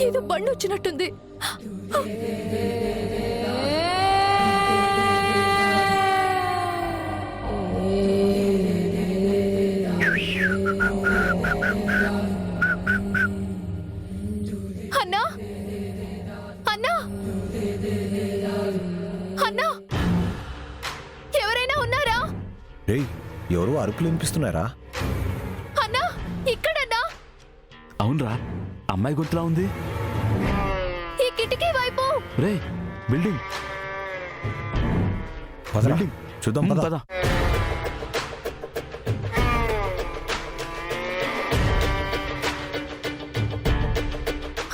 ఏదో బండి వచ్చినట్టుంది. అన్నా, అన్నా, అన్నా, ఎవరైనా ఉన్నారా? రేయ్, ఎవరో అరుపులు వినిపిస్తున్నారా? అన్నా, ఇక్కడన్నా. అవునరా, అమ్మాయి గొంతులా ఉంది. ఈ కిటికీ వైపు. రే, బిల్డింగ్ పదరా, చూద్దాం పద. పద.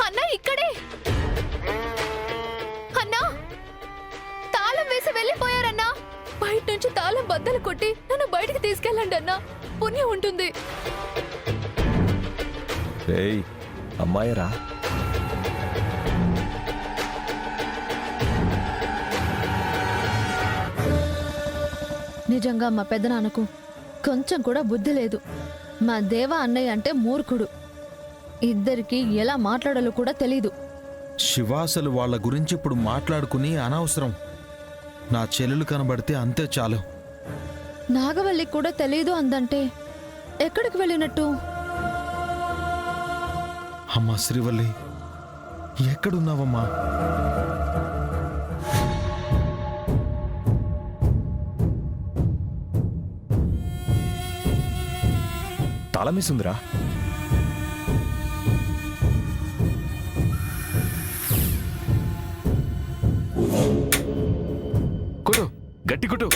అన్నా, ఇక్కడే. అన్నా, తాళం వేసి వెళ్ళిపోయారన్నా. బయట నుంచి తాళం బద్దలు కొట్టి నన్ను బయటికి తీసుకెళ్ళండి అన్నా, పుణ్యం ఉంటుంది. రేయ్, అమ్మాయిరా. నిజంగా మా పెదనాన్నకు కొంచెం కూడా బుద్ధి లేదు. మా దేవ అన్నయ్య అంటే మూర్ఖుడు. ఇద్దరికి ఎలా మాట్లాడాలో కూడా తెలీదు. శివాసలు వాళ్ళ గురించి ఇప్పుడు మాట్లాడుకుని అనవసరం. నా చెల్లెలు కనబడితే అంతే చాలు. నాగవల్లి కూడా తెలీదు అందంటే ఎక్కడికి వెళ్ళినట్టు? అమ్మా శ్రీవల్లి, ఎక్కడున్నావమ్మా? తాళమేసుందిరా. కొట్టు, గట్టి కొట్టు.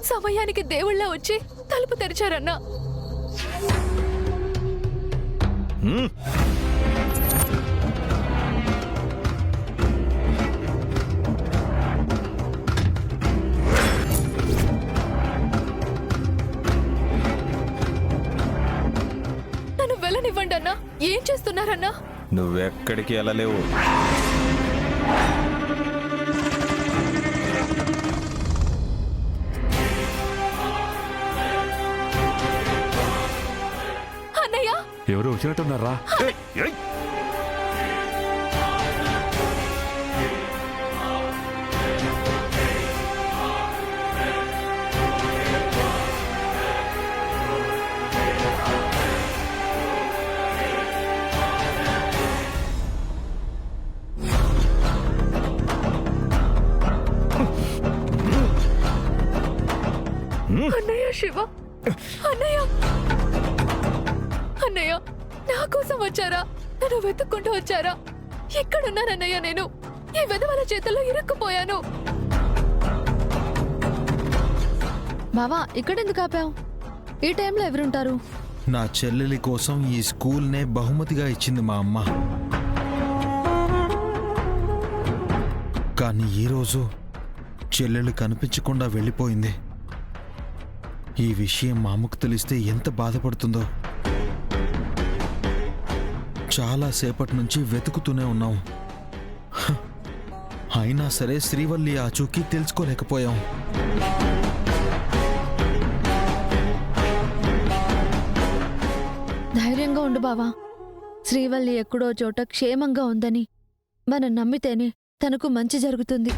సమయానికి దేవుళ్ళ వచ్చి తలుపు తెరిచారన్నా. నన్ను వెళ్ళనివ్వండి అన్నా. ఏం చేస్తున్నారన్నా? నువ్వెక్కడికి వెళ్ళలేవు. అన్నయ్య, ఎవరు వచ్చినట్టున్నారా? అన్నయ్య, శివ, అన్నయ్య, అన్నయ్య, నా కోసం వచ్చారా? నన్ను వెతుక్కుంటూ వచ్చారా? ఎక్కడున్నానన్నయ్య? నేను ఈ వెధవల చేతుల్లో ఇరుక్కుపోయాను. బావా, ఇక్కడెందుకు ఆపావు? ఈ టైంలో ఎవరుంటారు? నా చెల్లెలి కోసం ఈ స్కూల్నే బహుమతిగా ఇచ్చింది మా అమ్మ. కానీ ఈరోజు చెల్లెలు కనిపించకుండా వెళ్ళిపోయింది. ఈ విషయం మా అమ్మకు తెలిస్తే ఎంత బాధపడుతుందో. చాలాసేపటి నుంచి వెతుకుతూనే ఉన్నాం. అయినా సరే శ్రీవల్లి ఆచూకీ తెలుసుకోలేకపోయాం. ధైర్యంగా ఉండు బావా. శ్రీవల్లి ఎక్కడో చోట క్షేమంగా ఉందని మనం నమ్మితేనే తనకు మంచి జరుగుతుంది.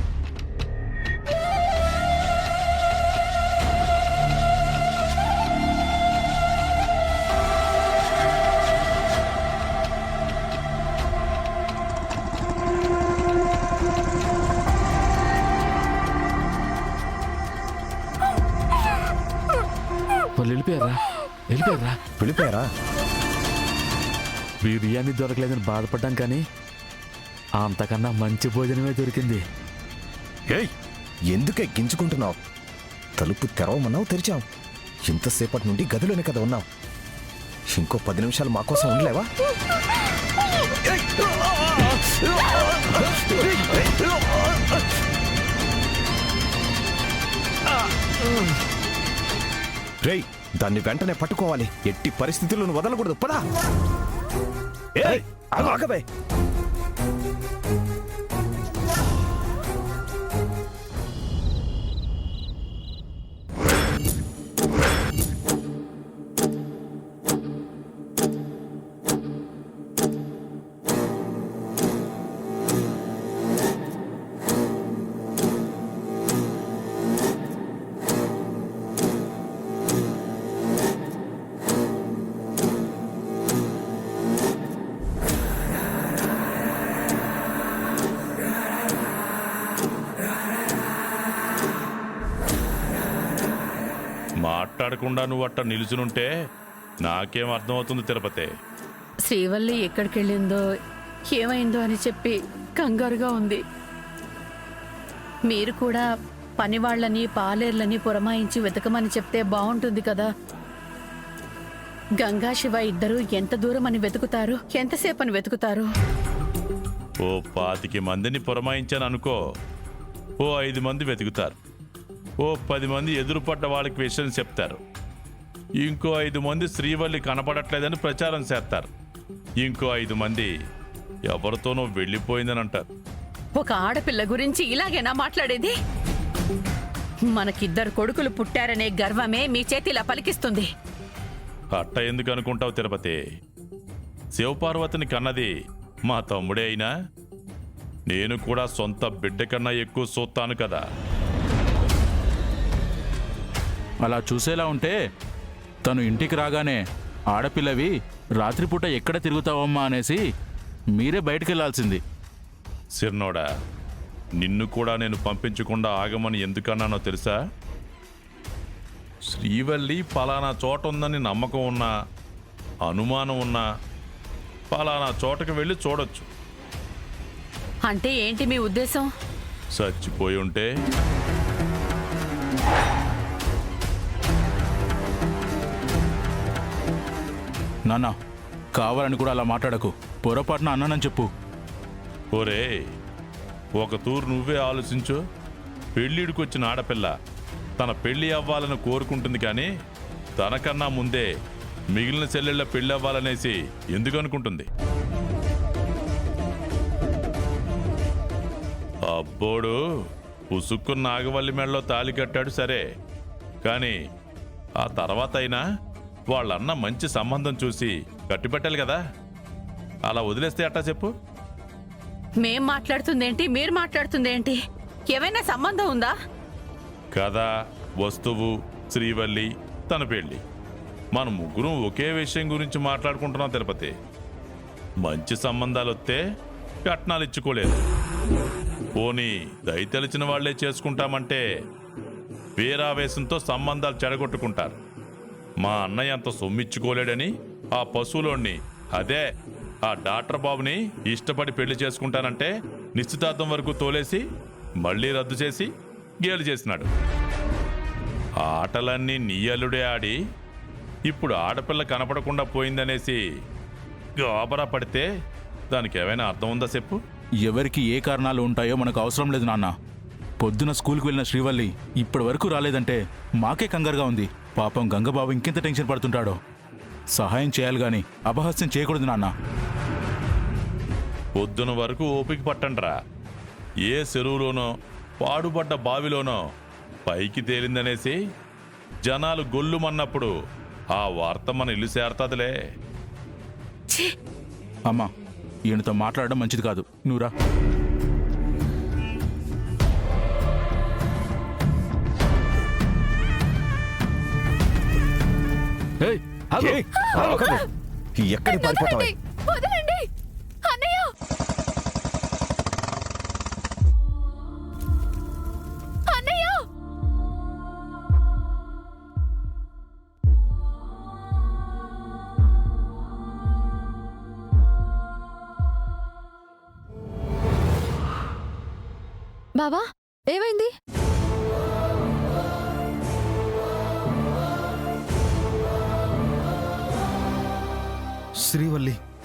వాళ్ళు వెళ్ళిపోయారా? వెళ్ళిపోయారా? బిర్యానీ దొరకలేదని బాధపడ్డాం, కానీ అంతకన్నా మంచి భోజనమే దొరికింది. ఏయ్, ఎందుకే గింజుకుంటున్నావు? తలుపు తెరవమన్నావు, తెరిచాం. ఇంతసేపటి నుండి గదిలోనే కదా ఉన్నావు. ఇంకో 10 నిమిషాలు మా కోసం ఉండలేవా? రేయ్, దాన్ని వెంటనే పట్టుకోవాలి. ఎట్టి పరిస్థితులను వదలకూడదు. పదా ఆగబే. మాట్లాడకుండా నువ్వు అట్ట నిలుచునుంటే నాకేం అర్థమవుతుంది తిరుపతి. శ్రీవల్లి ఎక్కడికెళ్ళిందో ఏమైందో అని చెప్పి కంగారుగా ఉంది. మీరు కూడా పనివాళ్లని పాలేర్లని పురమాయించి వెతకమని చెప్తే బాగుంటుంది కదా. గంగా శివ ఇద్దరు ఎంత దూరం అని వెతుకుతారు, ఎంతసేపు అని వెతుకుతారు? ఓ 25 మందిని పురమాయించాను అనుకో, ఓ 5 మంది వెతుకుతారు. ఓ 10 మంది ఎదురుపడ్డ వాళ్ళకి విషయం చెప్తారు. ఇంకో 5 మంది శ్రీవల్లి కనపడట్లేదని ప్రచారం చేస్తారు. ఇంకో 5 మంది ఎవరితోనో వెళ్ళిపోయిందని అంటారు. ఒక ఆడపిల్ల గురించి ఇలాగేనా మాట్లాడేది? మనకిద్దరు కొడుకులు పుట్టారనే గర్వమే మీ చేతిలా పలికిస్తుంది. అట్ట ఎందుకు అనుకుంటావు తిరుపతి? శివపార్వతిని కన్నది మా తమ్ముడే అయినా నేను కూడా సొంత బిడ్డ కన్నా ఎక్కువ చూస్తాను కదా. అలా చూసేలా ఉంటే తను ఇంటికి రాగానే ఆడపిల్లవి రాత్రిపూట ఎక్కడ తిరుగుతావమ్మా అనేసి మీరే బయటకెళ్లాల్సింది. సిర్నోడా, నిన్ను కూడా నేను పంపించకుండా ఆగమని ఎందుకన్నానో తెలుసా? శ్రీవల్లి పలానా చోట ఉందని నమ్మకం ఉన్నా, అనుమానం ఉన్నా పలానా చోటకు వెళ్ళి చూడొచ్చు. అంటే ఏంటి మీ ఉద్దేశం? చచ్చిపోయి ఉంటే నాన్న, కావాలని కూడా అలా మాట్లాడకు. పొరపాటున అన్నానని చెప్పు. ఒరే, ఒక తూరు నువ్వే ఆలోచించు. పెళ్ళిడికొచ్చిన ఆడపిల్ల తన పెళ్లి అవ్వాలని కోరుకుంటుంది, కానీ తనకన్నా ముందే మిగిలిన చెల్లెళ్ళ పెళ్లి అవ్వాలనేసి ఎందుకు అనుకుంటుంది? అబ్బోడు పుసుక్కు నాగవల్లి మెడలో తాళి కట్టాడు సరే, కానీ ఆ తర్వాత అయినా వాళ్ళన్న మంచి సంబంధం చూసి కట్టిపెట్టాలి కదా. అలా వదిలేస్తే అట్టా చెప్పు? మేం మాట్లాడుతుందేంటి, మీరు మాట్లాడుతుందేంటి? ఏమైనా సంబంధం ఉందా? కథ, వస్తువు, శ్రీవల్లి, తన పెళ్ళి, మన ముగ్గురం ఒకే విషయం గురించి మాట్లాడుకుంటున్నాం తిరుపతి. మంచి సంబంధాలు వస్తే కట్నాలు ఇచ్చుకోలేదు. పోనీ దయతలిచిన వాళ్లే చేసుకుంటామంటే వీరావేశంతో సంబంధాలు చెడగొట్టుకుంటారు. మా అన్నయ్య అంత సొమ్మిచ్చుకోలేడని ఆ పశువులోని, అదే ఆ డాక్టర్ బాబుని ఇష్టపడి పెళ్లి చేసుకుంటానంటే నిశ్చితార్థం వరకు తోలేసి మళ్ళీ రద్దు చేసి గేలు చేసినాడు. ఆటలన్నీ నీ అల్లుడే ఆడి ఇప్పుడు ఆడపిల్ల కనపడకుండా పోయిందనేసి గాబరా పడితే దానికి ఏమైనా అర్థం ఉందా చెప్పు? ఎవరికి ఏ కారణాలు ఉంటాయో మనకు అవసరం లేదు నాన్న. పొద్దున స్కూల్కి వెళ్ళిన శ్రీవల్లి ఇప్పటి వరకు రాలేదంటే మాకే కంగారుగా ఉంది. పాపం గంగబాబు ఇంకెంత టెన్షన్ పడుతుంటాడో. సహాయం చేయాలి గాని అపహాస్యం చేయకూడదు నాన్న. పొద్దున వరకు ఓపిక పట్టండ్రా. ఏ చెరువులోనో పాడుబడ్డ బావిలోనో పైకి తేలిందనేసి జనాలు గొల్లుమన్నప్పుడు ఆ వార్త మన ఇల్లు చేరతాదిలే. అమ్మా, ఈయనతో మాట్లాడడం మంచిది కాదు. నువ్వురా. ఏయ్, ఆగు. ఏయ్, ఆగబే. ఎక్కడికి పారిపోతావు? వదలండి, వదలండి. అన్నయ్య, అన్నయ్య. బావా, ఏమైంది?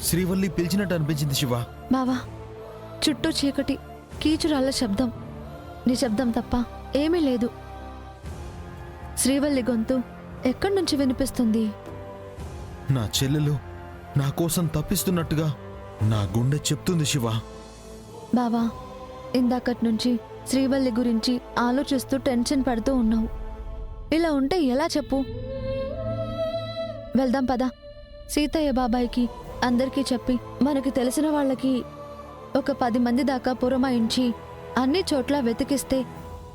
శ్రీవల్లి పిలిచినట్టు అనిపించింది శివ. బావా, చుట్టూ చీకటి, కీచురాళ్ళ శబ్దం, నిశ్శబ్దం తప్ప ఏమీ లేదు. శ్రీవల్లి గొంతు ఎక్కడి నుంచి వినిపిస్తుంది? నా చెల్లెలు నా కోసం తప్పిస్తున్నట్టుగా నా గుండె చెప్తుంది శివ. బావా, ఇందాకటి నుంచి శ్రీవల్లి గురించి ఆలోచిస్తూ టెన్షన్ పడుతూ ఉన్నావు. ఇలా ఉంటే ఎలా చెప్పు? వెళ్దాం పద. సీతయ్య బాబాయికి అందరికీ చెప్పి మనకి తెలిసిన వాళ్ళకి ఒక 10 మంది దాకా పురమాయించి అన్ని చోట్ల వెతికిస్తే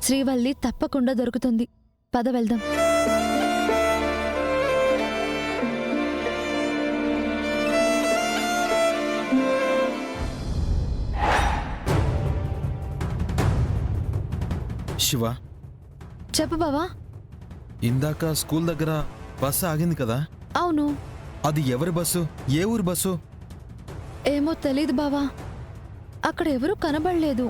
శ్రీవల్లి తప్పకుండా దొరుకుతుంది. పద వెళ్దాం. శివ, చెప్పు బావా. ఇందాక స్కూల్ దగ్గర బస్సు ఆగింది కదా, అవును. అది ఎవరి బస్సు? ఏ ఊరి బస్సు? ఏమో తెలీదు బావా, అక్కడ ఎవరూ కనబడలేదు.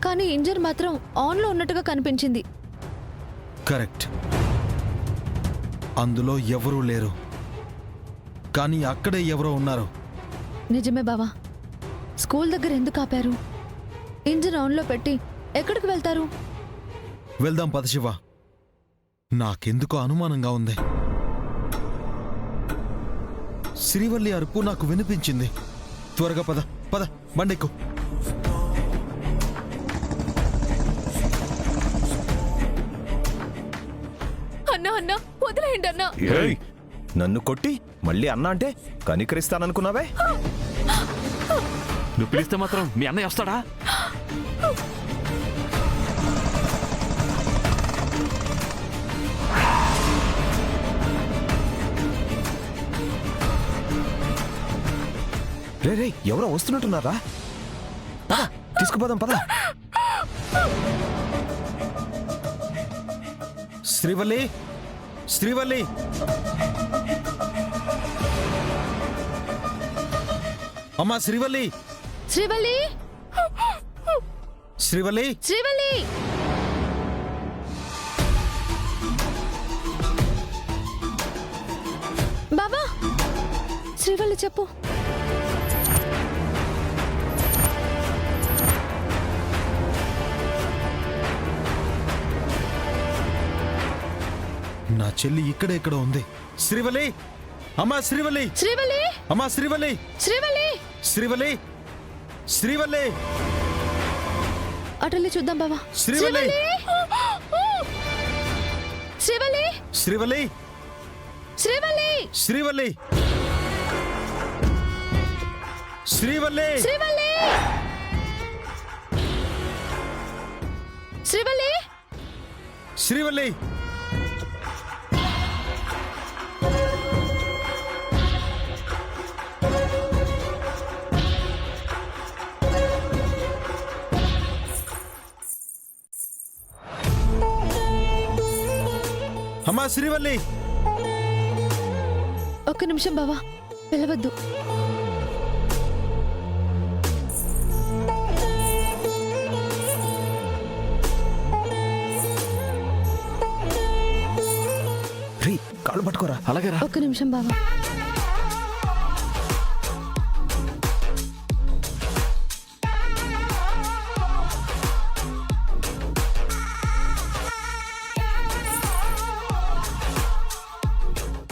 కానీ ఇంజన్ మాత్రం ఆన్లో ఉన్నట్టుగా కనిపించింది. కరెక్ట్, అందులో ఎవరూ లేరు, కానీ అక్కడే ఎవరో ఉన్నారు. నిజమే బావా. స్కూల్ దగ్గర ఎందుకు ఆపారు? ఇంజిన్ ఆన్లో పెట్టి ఎక్కడికి వెళ్తారు? వెళ్దాం పద శివ. నాకెందుకో అనుమానంగా ఉంది. శ్రీవల్లి అరుపు నాకు వినిపించింది. త్వరగా పద పద, బండెక్కు. అన్నా అన్నా వదిలేయండి అన్నా. ఏయ్, నన్ను కొట్టి మళ్ళీ అన్న అంటే కనికరిస్తాననుకున్నావే? నువ్వు పిలిస్తే మాత్రం మీ అన్నయ్య వస్తాడా? రే రే, ఎవరో వస్తున్నట్టున్నారా? పద, తీసుకుపోదాం పద. శ్రీవల్లి, శ్రీవల్లి, అమ్మా శ్రీవల్లి, శ్రీవల్లి, శ్రీవల్లి. శ్రీవల్లి! బాబా, శ్రీవల్లి చెప్పు. నా చెల్లి ఇక్కడే ఇక్కడ ఉంది. శ్రీవల్లి, అమ్మా శ్రీవల్లి, శ్రీవల్లి, అమ్మా శ్రీవల్లి, శ్రీవల్లి! శ్రీవల్లి, శ్రీవల్లి, అటెళ్ళి చూద్దాం బావా. శ్రీవల్లి, శ్రీవల్లి, శ్రీవల్లి, శ్రీవల్లి, శ్రీవల్లి, శ్రీవల్లి, శ్రీవల్లి, శ్రీవల్లి, శ్రీవల్లి. అమ్మా శ్రీవల్లి. ఒక్క నిమిషం బావా, వెళ్ళవద్దు. రే, కాళ్ళు పట్టుకోరా. అలాగే రా. ఒక్క నిమిషం బావా.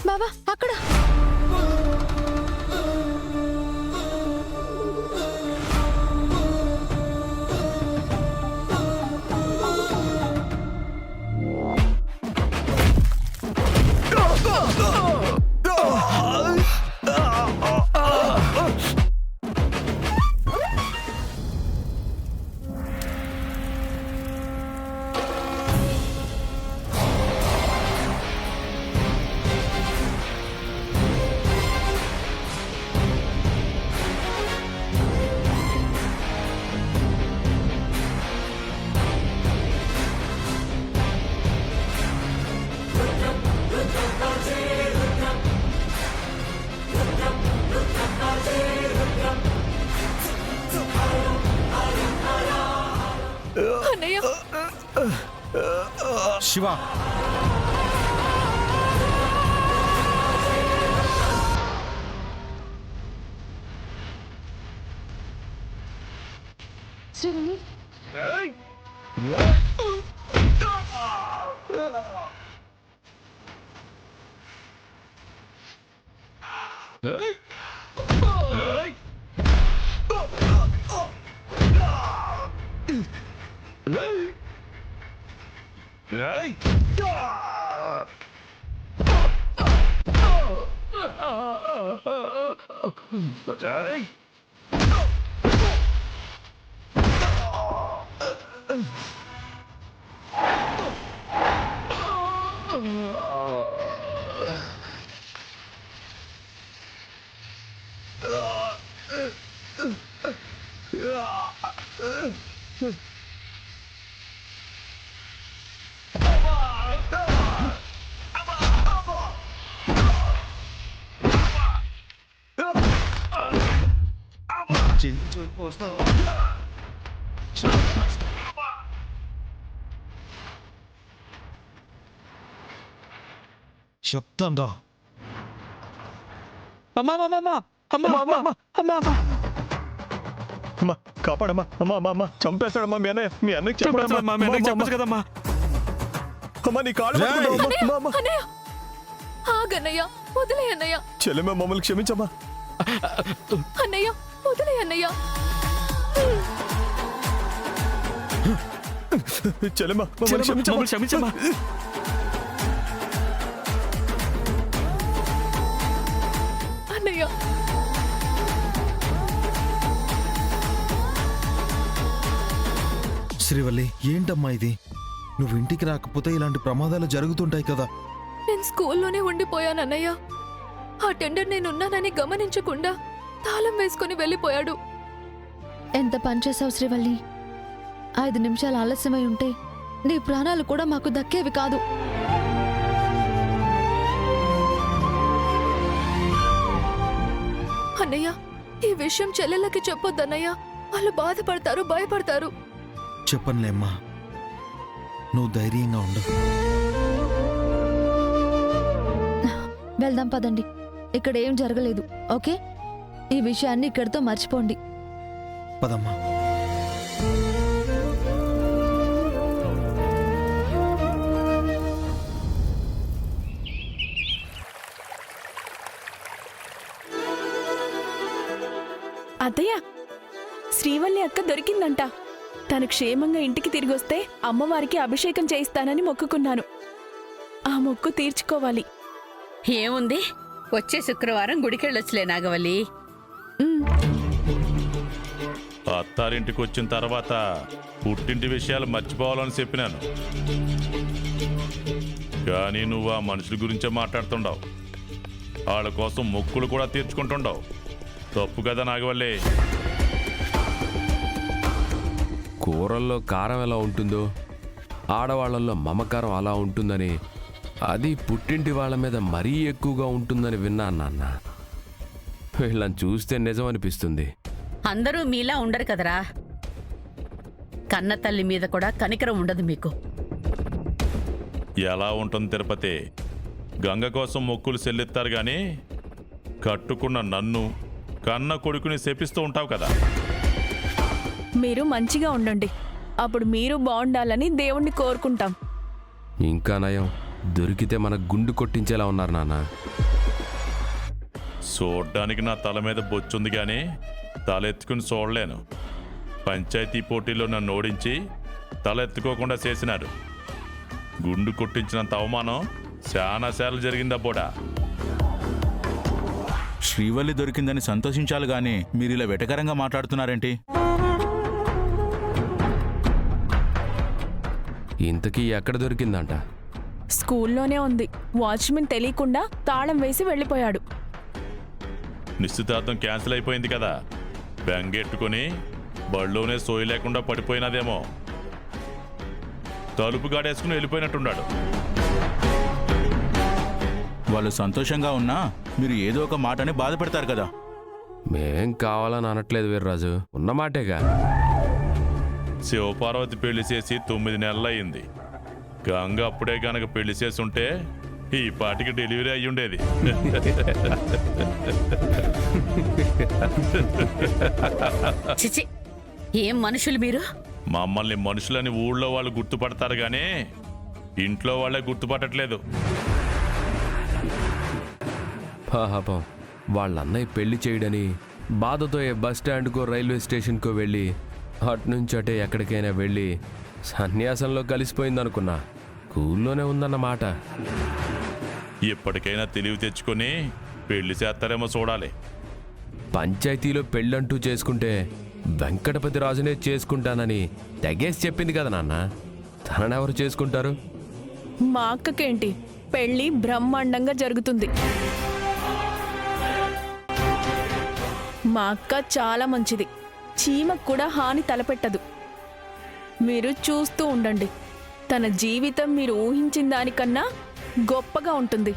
బావా, అక్కడ. అన్నయ్య, శివ, శ్రీవల్లి, చెప్తాందా అమ్మా కాపాడమ్మా అమ్మా అమ్మా అమ్మా చంపేస్తాడమ్మా మీ అన్నయ్య మీ అన్నయ్య చెప్పచ్చు కదమ్మా. అమ్మా నీ కాళ్ళు పట్టుకుంటావమ్మా. అన్నయ్య, అమ్మా, అమ్మా. అన్నయ్య, ఆగన్నయ్య, వదిలే అన్నయ్య. చెల్లెమ్మ మమ్మల్ని క్షమించమ్మా. అన్నయ్య, వదిలే అన్నయ్య. చెల్లెమ్మ మమ్మల్ని క్షమించమ్మా. క్షమించమ్మా. అన్నయ్య, శ్రీవల్లి ఏంటమ్మా ఇది? నువ్వు ఇంటికి రాకపోతే ఇలాంటి ప్రమాదాలు జరుగుతుంటాయి కదా. నేను స్కూల్లోనే ఉండిపోయానన్నయ్య. ఆ టెండర్ నేనున్నానని గమనించకుండా తాళం వేసుకుని వెళ్ళిపోయాడు. ఎంత పనిచేసావు శ్రీవల్లి. 5 నిమిషాలు ఆలస్యమై ఉంటే నీ ప్రాణాలు కూడా మాకు దక్కేవి కాదు. అన్నయ్య, ఈ విషయం చెల్లెళ్ళకి చెప్పొద్దన్నయ్య. వాళ్ళు బాధపడతారు, భయపడతారు. చెప్పనులేమ్మా, నువ్వు ధైర్యంగా ఉండు. వెళ్దాం పదండి. ఇక్కడ ఏం జరగలేదు, ఓకే? ఈ విషయాన్ని ఇక్కడితో మర్చిపోండి. పదమ్మా. అత్తయ్య, శ్రీవల్లి అక్క దొరికిందంట. తను క్షేమంగా ఇంటికి తిరిగొస్తే అమ్మవారికి అభిషేకం చేయిస్తానని మొక్కుకున్నాను. ఆ మొక్కు తీర్చుకోవాలి. ఏముంది, వచ్చే శుక్రవారం గుడికెళ్ళొచ్చులే నాగవల్లి. అత్తారింటికి వచ్చిన తర్వాత పుట్టింటి విషయాలు మర్చిపోవాలని చెప్పినాను, కానీ నువ్వు ఆ మనుషుల గురించే మాట్లాడుతుండవు. వాళ్ళ కోసం మొక్కులు కూడా తీర్చుకుంటుండవు. తప్పు కదా నాగవల్లి. కూరల్లో కారం ఎలా ఉంటుందో ఆడవాళ్లలో మమకారం అలా ఉంటుందని, అది పుట్టింటి వాళ్ళ మీద మరీ ఎక్కువగా ఉంటుందని విన్నాను నాన్న. వీళ్ళని చూస్తే నిజం అనిపిస్తుంది. అందరూ మీలా ఉండరు కదరా. కన్న తల్లి మీద కూడా కనికరం ఉండదు మీకు. ఎలా ఉంటుంది తిరుపతి? గంగ కోసం మొక్కులు చెల్లిస్తారు కానీ కట్టుకున్న నన్ను, కన్న కొడుకుని శపిస్తూ ఉంటావు కదా. మీరు మంచిగా ఉండండి, అప్పుడు మీరు బాగుండాలని దేవుణ్ణి కోరుకుంటాం. ఇంకా నయం, దొరికితే మన గుండు కొట్టించేలా ఉన్నారు నాన్న. చూడ్డానికి నా తల మీద బొచ్చుంది కానీ తల ఎత్తుకుని చూడలేను. పంచాయతీ పోటీలో నన్ను ఓడించి తల ఎత్తుకోకుండా చేసినారు. గుండు కొట్టించినంత అవమానం చాలా సార్లు జరిగిందా పోడా. శ్రీవల్లి దొరికిందని సంతోషించాలి గాని మీరు ఇలా వెటకరంగా మాట్లాడుతున్నారేంటి? ఇంతకీ ఎక్కడ దొరికిందంట? స్కూల్లోనే ఉంది. వాచ్మెన్ తెలియకుండా తాళం వేసి వెళ్ళిపోయాడు. నిశ్చితార్థం క్యాన్సిల్ అయిపోయింది కదా, బెంగెట్టుకుని బళ్ళోనే సోయి లేకుండా పడిపోయినదేమో. తలుపు గాడేసుకుని వెళ్ళిపోయినట్టున్నాడు. వాళ్ళు సంతోషంగా ఉన్నా మీరు ఏదో ఒక మాటని బాధపెడతారు కదా. మేం కావాలని అనట్లేదు వీర్రాజు, ఉన్నమాటేగా. శివపార్వతి పెళ్లి చేసి 9 నెలలయ్యింది. గంగ అప్పుడే గనక పెళ్లి చేసి ఉంటే ఈ పాటికి డెలివరీ అయ్యుండేది. చిచి, ఏం మనుషులు మీరు? మమ్మల్ని మనుషులని ఊళ్ళో వాళ్ళు గుర్తుపడతారు గానీ ఇంట్లో వాళ్ళే గుర్తుపట్టట్లేదు. పాపం వాళ్ళ అన్నయ్య పెళ్లి చేయడని బాధతో ఏ బస్ స్టాండ్కో రైల్వే స్టేషన్కో వెళ్ళి అటునుంచి అటే ఎక్కడికైనా వెళ్ళి సన్యాసంలో కలిసిపోయిందనుకున్నా. స్కూల్లోనే ఉందన్నమాట. ఎప్పటికైనా తెలివి తెచ్చుకొని పెళ్లి చేస్తారేమో చూడాలి. పంచాయతీలో పెళ్ళంటూ చేసుకుంటే వెంకటపతి రాజునే చేసుకుంటానని తెగేసి చెప్పింది కదా నాన్న. తననెవరు చేసుకుంటారు? మా అక్కకేంటి, పెళ్లి బ్రహ్మాండంగా జరుగుతుంది. మా అక్క చాలా మంచిది, చీమకు కూడా హాని తలపెట్టదు. మీరు చూస్తూ ఉండండి, తన జీవితం మీరు ఊహించిన దానికన్నా గొప్పగా ఉంటుంది.